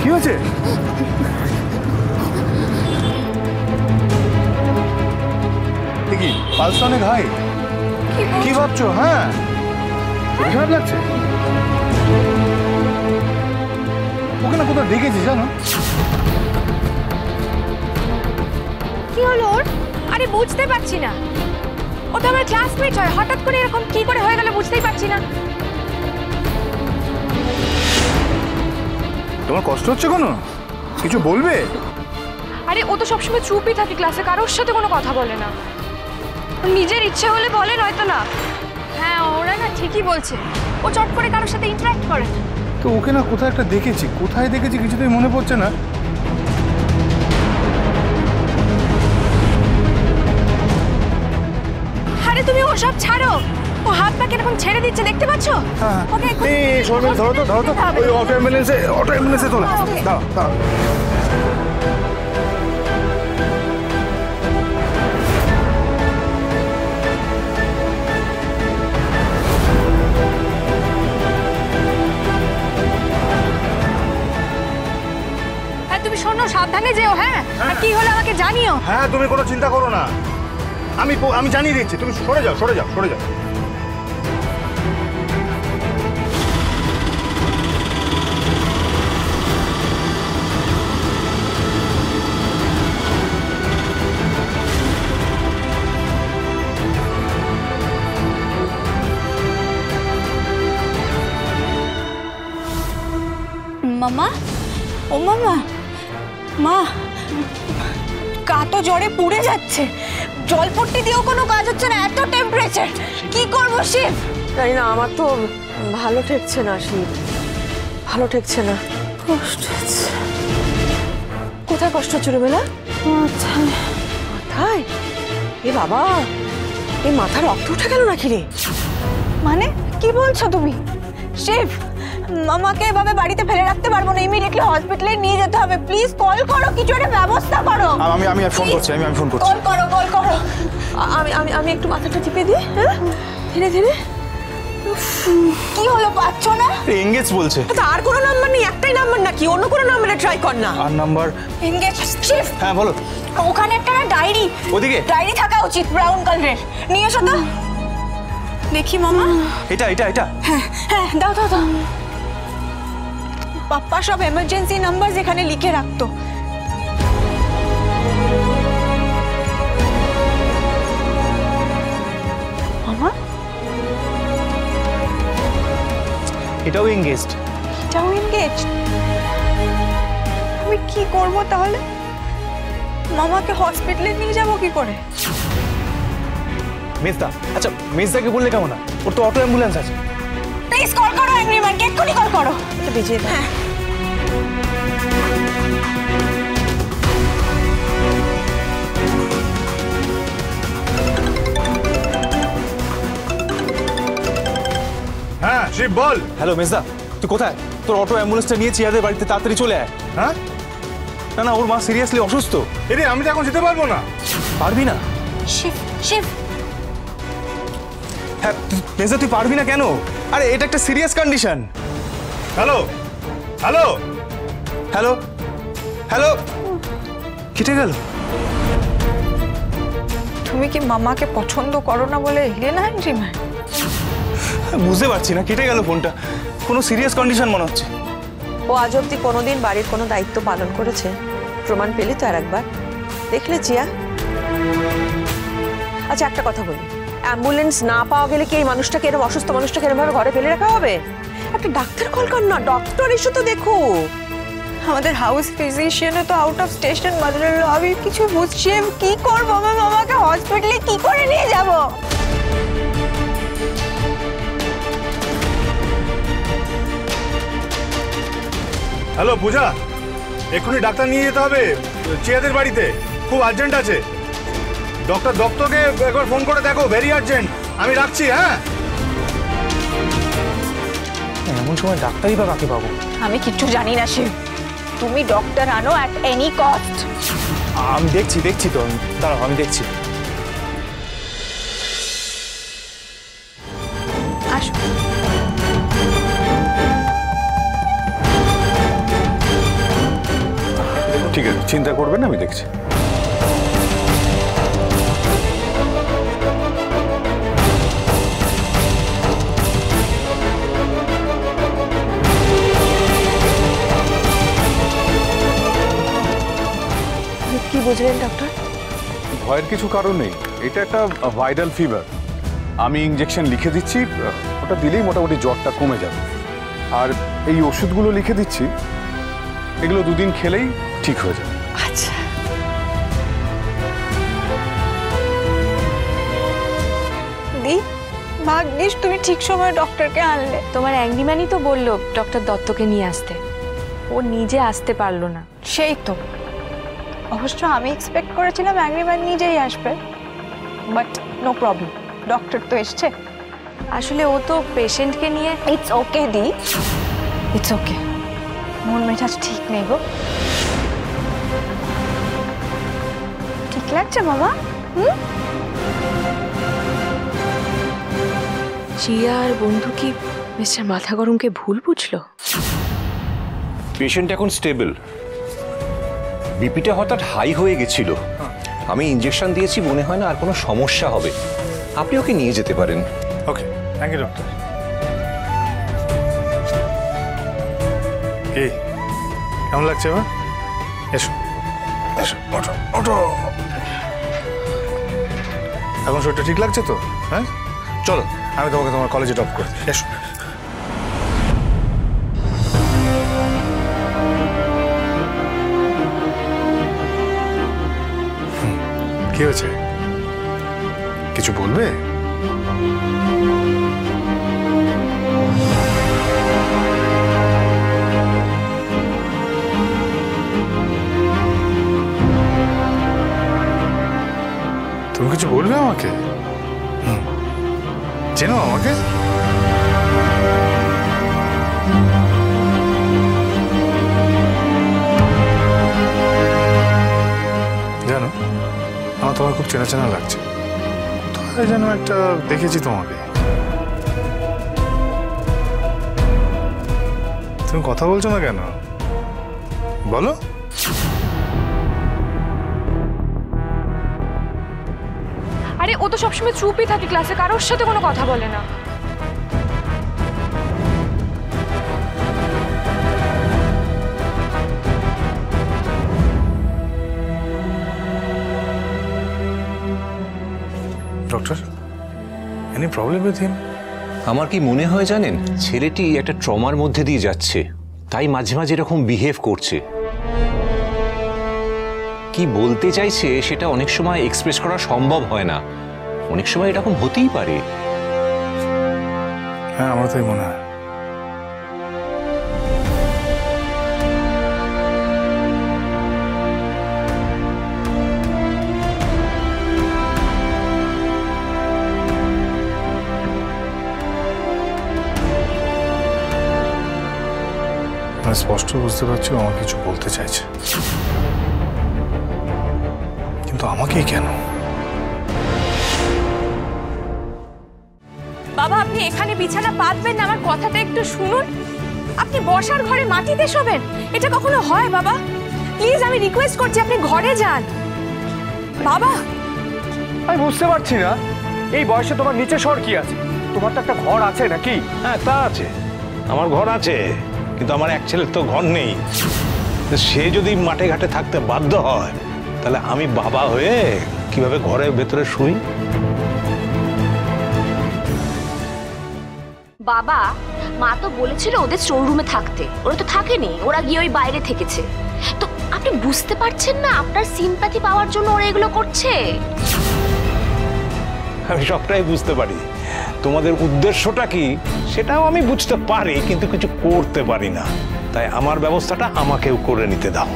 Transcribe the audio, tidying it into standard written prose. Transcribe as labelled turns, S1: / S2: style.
S1: কি হয়েছে? কি পালস অনেক হাই? কি ভাবছো? হ্যাঁ, খারাপ লাগছে। ওকে না কোথাও দেখেছি জানো।
S2: কি হলো ওর? আরে বুঝতে পারছি না, ও তো আমার ক্লাসমেট হয়, হঠাৎ করে এরকম কি করে হয়ে গেল বুঝতেই পারছি না।
S1: তোমার কষ্ট হচ্ছে কোনো? কিছু বলবে?
S2: আরে ও তো সবসময় চুপই থাকে ক্লাসে, কারোর সাথে কোনো কথা বলে না। নিজের ইচ্ছে হলে বলে, নয়তো না। হ্যাঁ, ওরা না ঠিকই বলছে, ও চট করে কারোর সাথে ইন্টারঅ্যাক্ট করে না।
S1: তো ওকে না কোথায় একটা দেখেছি, কোথায় দেখেছি কিছুতেই মনে পড়ছে না।
S2: আরে তুমি ওসব ছাড়ো, ও হাত পা কিরকম ছেড়ে দিচ্ছে দেখতে পাচ্ছ?
S1: ধরো তো ওই অটো অ্যাম্বুলেন্সে তোলা। দাও দাও।
S2: তুমি শোনো, সাবধানে যেও। হ্যাঁ, আর কি হলো আমাকে জানিও।
S1: হ্যাঁ, তুমি কোনো চিন্তা করো না, আমি জানিয়ে দিচ্ছি। তুমি সরে যাও।
S3: মামা, ও মামা, মা গা তো জ্বরে পুড়ে যাচ্ছে, জলপট্টি দিয়েও কোনো কাজ হচ্ছে না, এত টেম্পারেচার। কি করবো শিব?
S4: জানি না, আমার তো ভালো ঠেকছে না শিব, ভালো ঠেকছে না, কষ্ট হচ্ছে। কোথায় কষ্ট হচ্ছে রে বেলা? মাথায়। মাথায়? এ বাবা, এই মাথা রক্ত উঠে গেল নাকি রে?
S3: মানে কি বলছো তুমি? শিব, মামাকে এভাবে বাড়িতে ফেলে রাখতে পারবো না, ইমিডিয়েটলি হসপিটালে নিয়ে যেতে হবে। প্লিজ কল করো, কিছু একটা ব্যবস্থা করো।
S1: আমি ফোন করছি,
S3: কল করো।
S4: আমি একটু মাথাটা টিপে দিই। হ্যাঁ, ধীরে ধীরে।
S3: কি হলো, পাচ্ছ না?
S1: এঙ্গেজ বলছে।
S4: আর কোনো নাম্বার নেই? একটাই নাম্বার নাকি? অন্য কোনো নাম্বারে ট্রাই কর না।
S1: আর নাম্বার?
S3: এঙ্গেজ। শিব,
S1: হ্যাঁ বলো।
S3: ওখানে একটা ডায়েরি,
S1: ওদিকে
S3: ডায়েরি থাকা উচিত, ব্রাউন কালারের। নিয়ে এসো তো দেখি মামা।
S1: এটা।
S3: হ্যাঁ, দাও। পাপ্পা সব এমার্জেন্সি নাম্বার এখানে লিখে রাখতো। মামা,
S1: এটাও এঙ্গেজড।
S3: আমি কি করব তাহলে? মামাকে হসপিটালে নিয়ে যাবো কি করে?
S1: মেজদা, আচ্ছা মেজদাকে বললে কেমন না? ওর তো অটো অ্যাম্বুলেন্স আছে।
S3: প্লিজ কল করো এভরিওয়ানকে, এক্ষুনি কল করো।
S4: এটা বেজিয়ে দাও।
S1: হ্যাঁ শিব বল। হ্যালো মেজদা, তুই কোথায়? তোর অটো অ্যাম্বুলেন্সটা নিয়ে চিয়াদের বাড়িতে তাড়াতাড়ি চলে আয়। হ্যাঁ, না ওর মা সিরিয়াসলি অসুস্থ। এরে আমি তো এখন যেতে পারবো না। পারবি না?
S3: শিব।
S1: হ্যাঁ মেজদা, তুই পারবি না কেন? আরে এটা একটা সিরিয়াস কন্ডিশন। হ্যালো, কেটে গেল।
S3: তুমি কি মামাকে পছন্দ করো না বলে এলে না এন্ট্রিম্যান?
S1: বুঝতে পারছি না, কেটে গেল ফোনটা। কোনো সিরিয়াস কন্ডিশন মনে হচ্ছে।
S4: ও আজ অব্দি কোনোদিন বাড়ির কোনো দায়িত্ব পালন করেছে? প্রমাণ পেলি তো আর একবার? দেখলে জিয়া? আচ্ছা একটা কথা বলি, অ্যাম্বুলেন্স না পাওয়া গেলে কি এই মানুষটাকে, এরকম অসুস্থ মানুষটাকে এরকমভাবে ঘরে ফেলে রাখা হবে? একটা ডাক্তার কল কর না, ডক্টর এসে তো দেখো।
S3: আমাদের হাউস ফিজিশিয়ানও তো আউট অফ স্টেশন বদলালো, আমি কিছু বুঝছি কি করবো? আমার মামাকে হসপিটালে কি করে নিয়ে যাব?
S1: হ্যালো পূজা, এক্ষুনি ডাক্তার নিয়ে যেতে হবে চিয়াদের বাড়িতে, খুব আর্জেন্ট আছে। ডক্টর দত্তকে একবার ফোন করে দেখো, ভেরি আর্জেন্ট। আমি রাখছি। হ্যাঁ, এমন সময় ডাক্তারই বা কাকে পাবো?
S3: আমি কিচ্ছু জানি না শিব, তুমি ডক্টর আনো অ্যাট এনি কস্ট।
S1: আমি দেখছি তো, দাঁড়াও আমি দেখছি।
S3: আসো।
S5: ঠিক আছে, চিন্তা করবেন, আমি দেখছি।
S4: কি বুঝলেন ডক্টর?
S5: ভয়ের কিছু কারণ নেই, এটা একটা ভাইরাল ফিভার। আমি ইঞ্জেকশন লিখে দিচ্ছি, ওটা দিলেই মোটামুটি জ্বরটা কমে যাবে। আর এই ওষুধগুলো লিখে দিচ্ছি, এগুলো 2 দিন খেলেই ঠিক হয়ে যাবে।
S4: আচ্ছা,
S3: দি ভাগ্যিস তুমি ঠিক সময় ডক্টরকে আনলে।
S2: তোমার অ্যাংরিম্যানই তো বললো ডক্টর দত্তকে নিয়ে আসতে, ও নিজে আসতে পারলো না।
S3: সেই তো, অবশ্য আমি এক্সপেক্ট করেছিলাম অ্যাগ্রিম্যান নিজেই আসবে, বাট নো প্রবলেম, ডক্টর তো এসছে।
S2: আসলে ও তো পেশেন্টকে নিয়ে।
S3: It's okay the, it's okay. মন মেজাজ ঠিক নেই গো। ঠিক লাগছে বাবা?
S2: জিয়া আর বন্ধু কি মিস্টার মাথা গরমকে ভুল বুঝলো?
S6: পেশেন্ট এখন স্টেবল, বিপিটা হঠাৎ হাই হয়ে গেছিল। আমি ইঞ্জেকশন দিয়েছি, মনে হয় না আর কোনো সমস্যা হবে। আপনি ওকে নিয়ে যেতে পারেন।
S1: ওকে, থ্যাংক ইউ ডক্টর। কি কেমন লাগছে এবার? এসো এসো, ওঠো ওঠো। এখন শরীরটা ঠিক লাগছে তো? হ্যাঁ, চলো আমি তোমাকে তোমার কলেজে ড্রপ করে দিই। এসো। কি হয়েছে, কিছু বলবে? তুমি কিছু বলবে আমাকে? চেনো আমাকে? জানো, আমার তোমার খুব চেনা চেনা লাগছে। কোথায় যেন একটা দেখেছি তোমাকে। তুমি কথা বলছো না কেন, বলো।
S2: আরে ও তো সবসময় চুপই থাকে ক্লাসে, কারোর সাথে কোনো কথা বলে না।
S1: Doctor, any problem with him?
S6: আমার কি মনে হয় জানেন, ছেলেটি একটা ট্রমার মধ্যে দিয়ে যাচ্ছে, তাই মাঝে মাঝে এরকম বিহেভ করছে। কি বলতে চাইছে সেটা অনেক সময় এক্সপ্রেস করা সম্ভব হয় না, অনেক সময় এরকম হতেই পারে।
S1: হ্যাঁ, আমার তাই মনে হয়। আমি স্পষ্ট বুঝতে পারছি আমার কিছু বলতে চাইছে, কিন্তু আমাকেই কেন?
S2: বাবা, আপনি এখানে বিছানা পাতবেন না, আমার কথাটা একটু শুনুন। আপনি বসার ঘরে মাটিতে শোবেন, এটা কখনো হয় বাবা? প্লিজ আমি রিকোয়েস্ট করছি, আপনি ঘরে যান বাবা।
S7: আমি বুঝতে পারছি না, এই বয়সে তোমার নিচে শোয়ার কি আছে? তোমার তো একটা ঘর আছে নাকি?
S8: হ্যাঁ, তা আছে, আমার ঘর আছে, কিন্তু আমার এক ছেলের তো ঘর নেই। সে যদি মাঠে ঘাটে থাকতে বাধ্য হয়, তাহলে আমি বাবা হয়ে কিভাবে ঘরের ভেতরে শুই?
S9: বাবা, মা তো বলেছিল ওদের স্টোর রুমে থাকতে, ওরা তো থাকেনি, ওরা গিয়ে ওই বাইরে থেকেছে। তো আপনি বুঝতে পারছেন না আপনার সিম্প্যাথি পাওয়ার জন্য ওরা এগুলো করছে?
S8: আমি সবটাই বুঝতে পারি, তোমাদের উদ্দেশ্যটা কি সেটাও আমি বুঝতে পারি, কিন্তু কিছু করতে পারি না। তাই আমার ব্যবস্থাটা আমাকেও করে নিতে দাও।